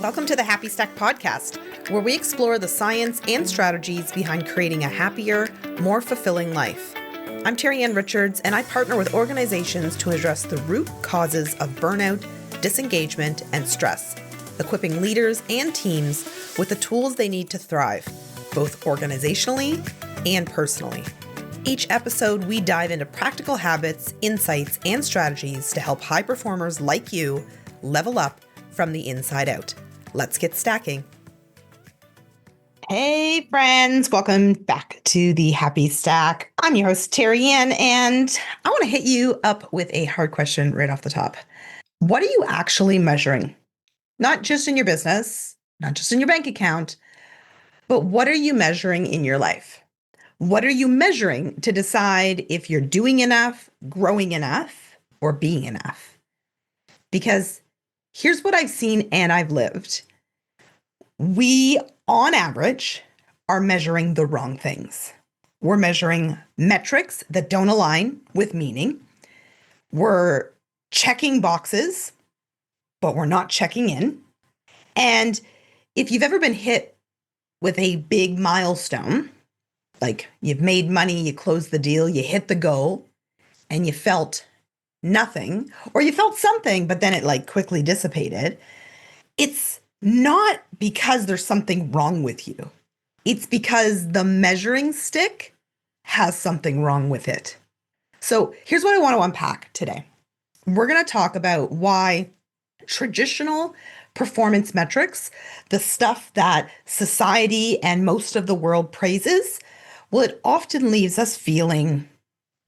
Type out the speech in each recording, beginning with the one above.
Welcome to the Happy Stack podcast, where we explore the science and strategies behind creating a happier, more fulfilling life. I'm Terri-Ann Richards, and I partner with organizations to address the root causes of burnout, disengagement, and stress, equipping leaders and teams with the tools they need to thrive, both organizationally and personally. Each episode, we dive into practical habits, insights, and strategies to help high performers like you level up from the inside out. Let's get stacking. Hey friends, welcome back to the Happy Stack. I'm your host, Terri-Ann, and I want to hit you up with a hard question right off the top. What are you actually measuring? Not just in your business, not just in your bank account, but what are you measuring in your life? What are you measuring to decide if you're doing enough, growing enough, or being enough? Because here's what I've seen and I've lived. We, on average, are measuring the wrong things. We're measuring metrics that don't align with meaning. We're checking boxes, but we're not checking in. And if you've ever been hit with a big milestone, like you've made money, you closed the deal, you hit the goal, and you felt nothing, or you felt something, but then it quickly dissipated, it's not because there's something wrong with you. It's because the measuring stick has something wrong with it. So here's what I want to unpack today. We're going to talk about why traditional performance metrics, the stuff that society and most of the world praises, well, it often leaves us feeling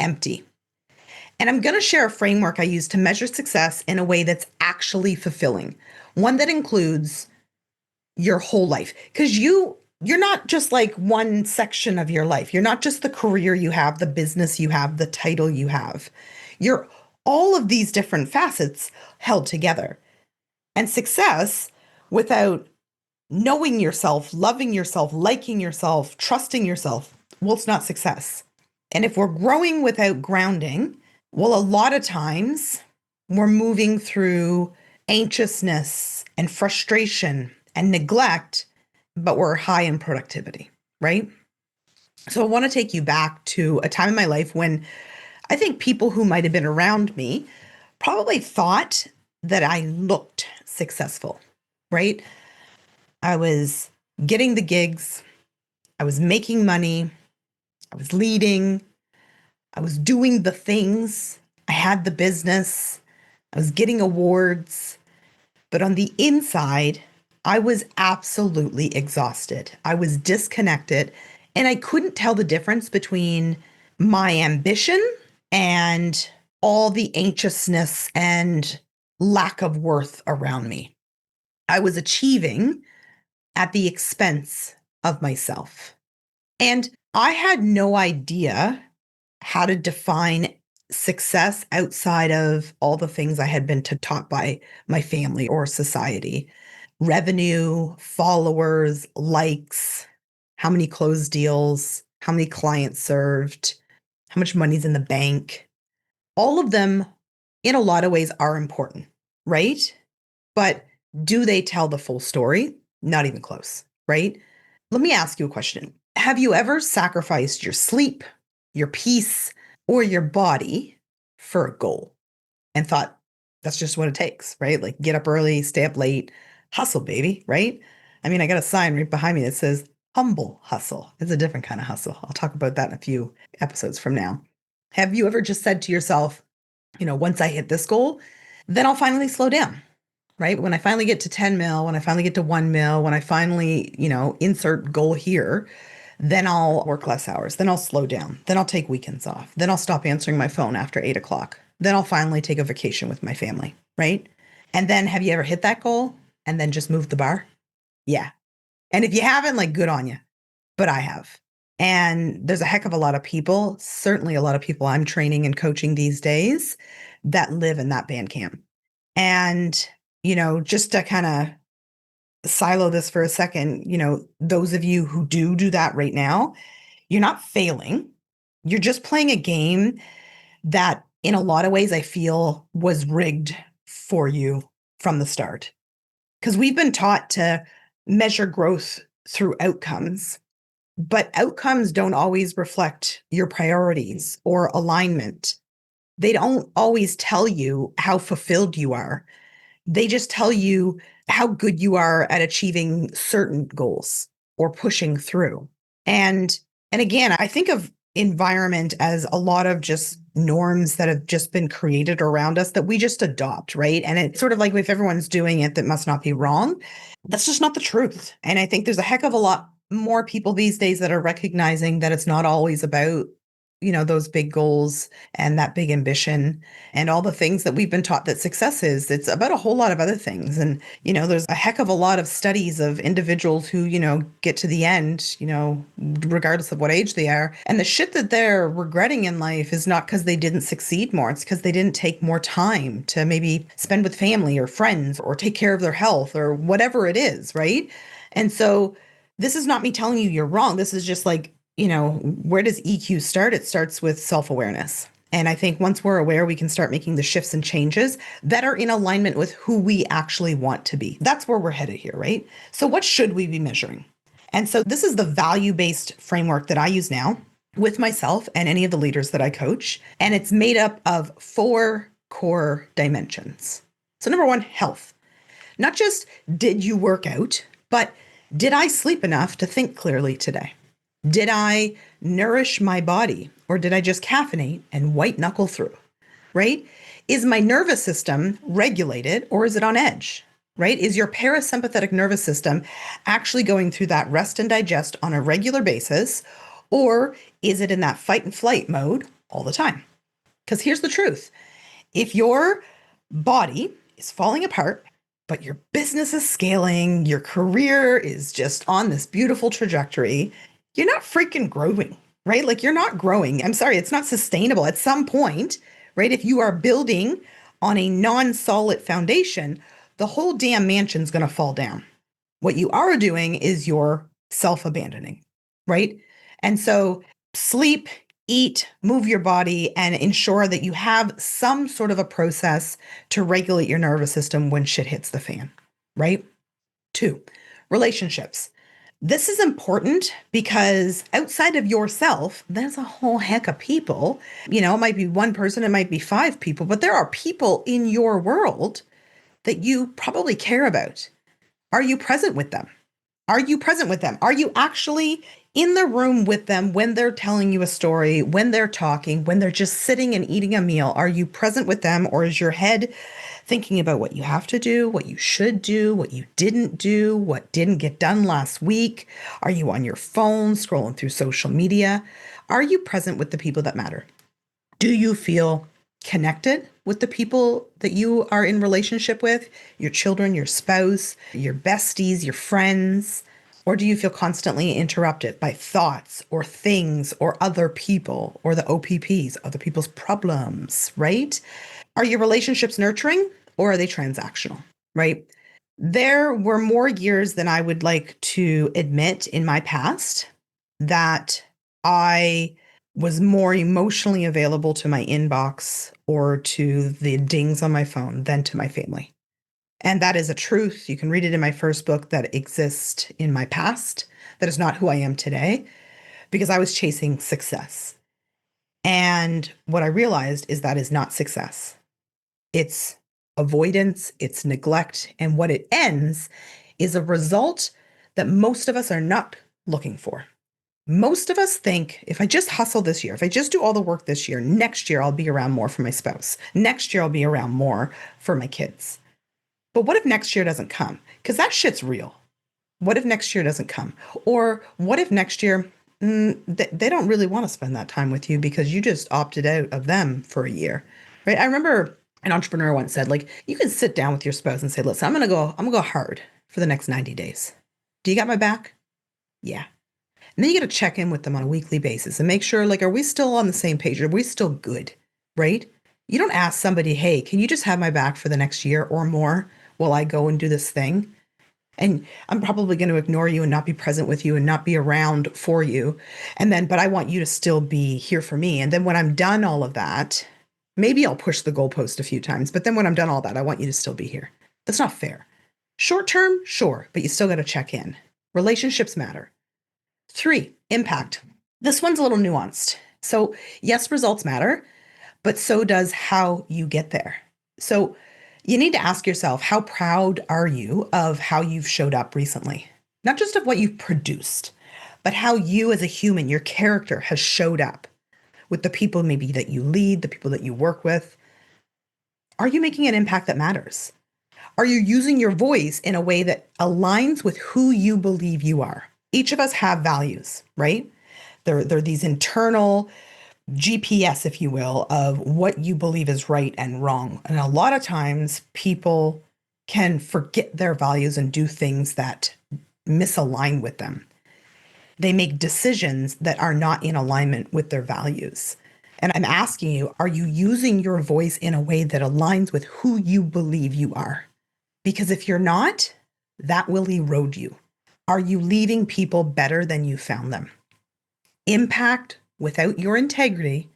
empty. And I'm going to share a framework I use to measure success in a way that's actually fulfilling, one that includes your whole life. Because you're not just like one section of your life. You're not just the career you have, the business you have, the title you have. You're all of these different facets held together. And success without knowing yourself, loving yourself, liking yourself, trusting yourself, well, it's not success. And if we're growing without grounding, well, a lot of times we're moving through anxiousness and frustration and neglect, but we're high in productivity, right? So I want to take you back to a time in my life when I think people who might have been around me probably thought that I looked successful, right? I was getting the gigs, I was making money, I was leading, I was doing the things, I had the business, I was getting awards, but on the inside, I was absolutely exhausted. I was disconnected, and I couldn't tell the difference between my ambition and all the anxiousness and lack of worth around me. I was achieving at the expense of myself. And I had no idea how to define success outside of all the things I had been taught by my family or society. Revenue, followers, likes, how many closed deals, how many clients served, how much money's in the bank. All of them, in a lot of ways, are important, right? But do they tell the full story? Not even close, right? Let me ask you a question. Have you ever sacrificed your sleep, your peace, or your body for a goal and thought that's just what it takes, right? Like get up early, stay up late, hustle, baby, right? I mean, I got a sign right behind me that says humble hustle. It's a different kind of hustle. I'll talk about that in a few episodes from now. Have you ever just said to yourself, once I hit this goal, then I'll finally slow down, right? When I finally get to 10 mil, when I finally get to 1 mil, when I finally, insert goal here, then I'll work less hours. Then I'll slow down. Then I'll take weekends off. Then I'll stop answering my phone after 8 o'clock. Then I'll finally take a vacation with my family, right? And then have you ever hit that goal and then just moved the bar? Yeah. And if you haven't, good on you. But I have. And there's a heck of a lot of people, certainly a lot of people I'm training and coaching these days that live in that band camp. And, just to kind of silo this for a second, those of you who do that right now, you're not failing. You're just playing a game that in a lot of ways I feel was rigged for you from the start. Because we've been taught to measure growth through outcomes, but outcomes don't always reflect your priorities or alignment. They don't always tell you how fulfilled you are. They just tell you how good you are at achieving certain goals or pushing through. And and again, I think of environment as a lot of just norms that have just been created around us that we just adopt, right? And it's sort of like if everyone's doing it, that must not be wrong. That's just not the truth. And I think there's a heck of a lot more people these days that are recognizing that it's not always about, those big goals and that big ambition and all the things that we've been taught that success is. It's about a whole lot of other things. And, there's a heck of a lot of studies of individuals who, get to the end, regardless of what age they are. And the shit that they're regretting in life is not because they didn't succeed more. It's because they didn't take more time to maybe spend with family or friends or take care of their health or whatever it is, right? And so this is not me telling you you're wrong. This is just like, where does EQ start? It starts with self-awareness. And I think once we're aware, we can start making the shifts and changes that are in alignment with who we actually want to be. That's where we're headed here, right? So what should we be measuring? And so this is the value-based framework that I use now with myself and any of the leaders that I coach. And it's made up of 4 core dimensions. So number 1, health. Not just did you work out, but did I sleep enough to think clearly today? Did I nourish my body or did I just caffeinate and white knuckle through, right? Is my nervous system regulated or is it on edge, right? Is your parasympathetic nervous system actually going through that rest and digest on a regular basis, or is it in that fight and flight mode all the time? Because here's the truth. If your body is falling apart, but your business is scaling, your career is just on this beautiful trajectory, you're not freaking growing, right? Like you're not growing. I'm sorry, it's not sustainable at some point, right? If you are building on a non-solid foundation, the whole damn mansion's going to fall down. What you are doing is you're self-abandoning, right? And so sleep, eat, move your body, and ensure that you have some sort of a process to regulate your nervous system when shit hits the fan, right? 2, relationships. This is important because outside of yourself, there's a whole heck of people. It might be one person, it might be 5 people, but there are people in your world that you probably care about. Are you present with them? Are you present with them? Are you actually in the room with them when they're telling you a story, when they're talking, when they're just sitting and eating a meal? Are you present with them, or is your head thinking about what you have to do, what you should do, what you didn't do, what didn't get done last week? Are you on your phone scrolling through social media? Are you present with the people that matter? Do you feel connected with the people that you are in relationship with, your children, your spouse, your besties, your friends? Or do you feel constantly interrupted by thoughts or things or other people or the OPPs, other people's problems, right? Are your relationships nurturing or are they transactional, right? There were more years than I would like to admit in my past that I was more emotionally available to my inbox or to the dings on my phone than to my family. And that is a truth. You can read it in my first book that exists in my past. That is not who I am today because I was chasing success. And what I realized is that is not success. It's avoidance, it's neglect. And what it ends is a result that most of us are not looking for. Most of us think if I just hustle this year, if I just do all the work this year, next year I'll be around more for my spouse. Next year I'll be around more for my kids. But what if next year doesn't come? Because that shit's real. What if next year doesn't come? Or what if next year they don't really want to spend that time with you because you just opted out of them for a year, right? I remember an entrepreneur once said, like, you can sit down with your spouse and say, listen, I'm gonna go hard for the next 90 days. Do you got my back? Yeah. And then you got to check in with them on a weekly basis and make sure, like, are we still on the same page? Are we still good? Right? You don't ask somebody, hey, can you just have my back for the next year or more while I go and do this thing? And I'm probably going to ignore you and not be present with you and not be around for you. And then, but I want you to still be here for me. And then when I'm done all of that, maybe I'll push the goalpost a few times. But then when I'm done all that, I want you to still be here. That's not fair. Short term, sure, but you still got to check in. Relationships matter. 3, impact. This one's a little nuanced. So, yes, results matter, but so does how you get there. So, you need to ask yourself, how proud are you of how you've showed up recently? Not just of what you've produced, but how you as a human, your character has showed up with the people maybe that you lead, the people that you work with. Are you making an impact that matters? Are you using your voice in a way that aligns with who you believe you are? Each of us have values, right? They're these internal GPS, if you will, of what you believe is right and wrong. And a lot of times people can forget their values and do things that misalign with them. They make decisions that are not in alignment with their values. And I'm asking you, are you using your voice in a way that aligns with who you believe you are? Because if you're not, that will erode you. Are you leaving people better than you found them? Impact without your integrity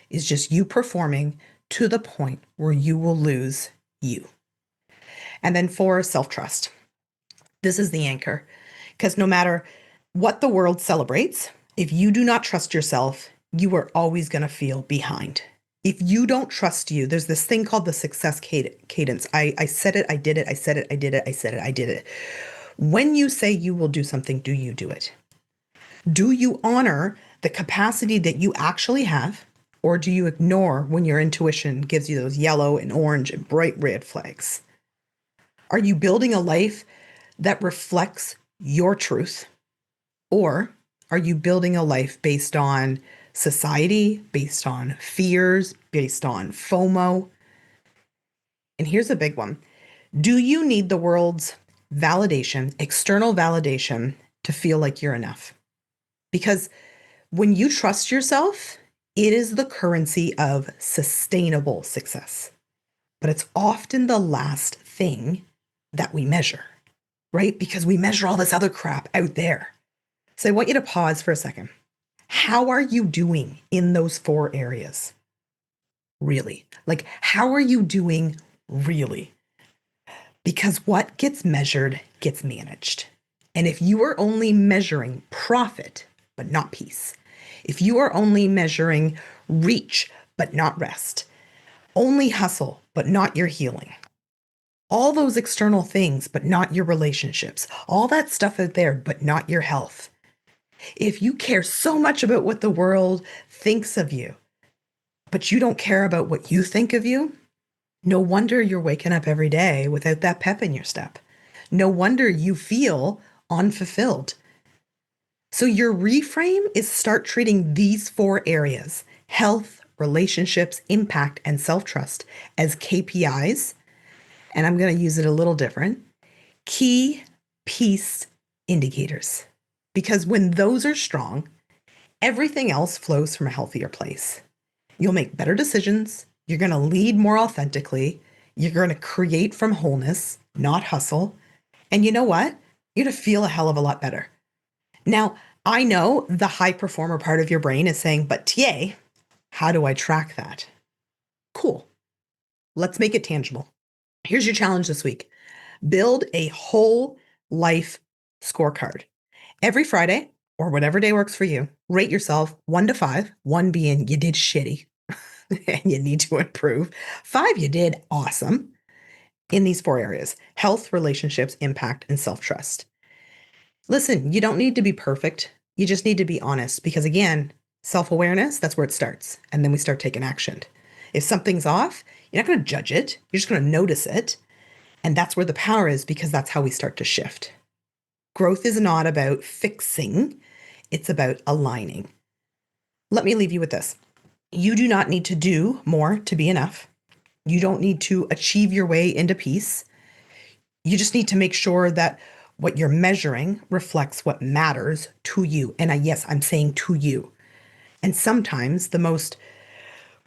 is just you performing to the point where you will lose you. And then 4, self-trust. This is the anchor, because no matter what the world celebrates, if you do not trust yourself, you are always going to feel behind. If you don't trust you, there's this thing called the success cadence. I said it, I did it, I said it, I did it, I said it, I did it. When you say you will do something, do you do it? Do you honor the capacity that you actually have, or do you ignore when your intuition gives you those yellow and orange and bright red flags? Are you building a life that reflects your truth, or are you building a life based on society, based on fears, based on FOMO? And here's a big one. Do you need the world's validation, external validation, to feel like you're enough? Because when you trust yourself, it is the currency of sustainable success. But it's often the last thing that we measure, right? Because we measure all this other crap out there. So I want you to pause for a second. How are you doing in those 4 areas? Really? Like, how are you doing really? Because what gets measured gets managed. And if you are only measuring profit, but not peace, if you are only measuring reach, but not rest, only hustle, but not your healing, all those external things, but not your relationships, all that stuff out there, but not your health. If you care so much about what the world thinks of you, but you don't care about what you think of you, no wonder you're waking up every day without that pep in your step. No wonder you feel unfulfilled. So your reframe is start treating these 4 areas, health, relationships, impact, and self-trust, as KPIs. And I'm going to use it a little different. Key peace indicators. Because when those are strong, everything else flows from a healthier place. You'll make better decisions. You're going to lead more authentically. You're going to create from wholeness, not hustle. And you know what? You're going to feel a hell of a lot better. Now, I know the high performer part of your brain is saying, but TA, how do I track that? Cool. Let's make it tangible. Here's your challenge this week. Build a whole life scorecard. Every Friday, or whatever day works for you, rate yourself 1 to 5, 1 being you did shitty and you need to improve. 5, you did awesome in these 4 areas: health, relationships, impact, and self-trust. Listen, you don't need to be perfect. You just need to be honest, because again, self-awareness, that's where it starts. And then we start taking action. If something's off, you're not going to judge it. You're just going to notice it. And that's where the power is, because that's how we start to shift. Growth is not about fixing. It's about aligning. Let me leave you with this. You do not need to do more to be enough. You don't need to achieve your way into peace. You just need to make sure that what you're measuring reflects what matters to you. And yes, I'm saying to you. And sometimes the most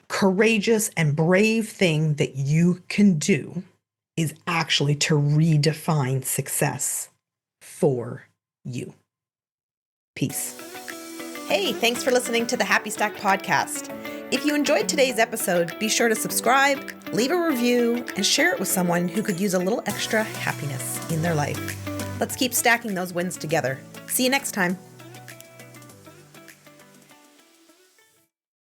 courageous and brave thing that you can do is actually to redefine success for you. Peace. Hey, thanks for listening to the Happy Stack podcast. If you enjoyed today's episode, be sure to subscribe, leave a review, and share it with someone who could use a little extra happiness in their life. Let's keep stacking those wins together. See you next time.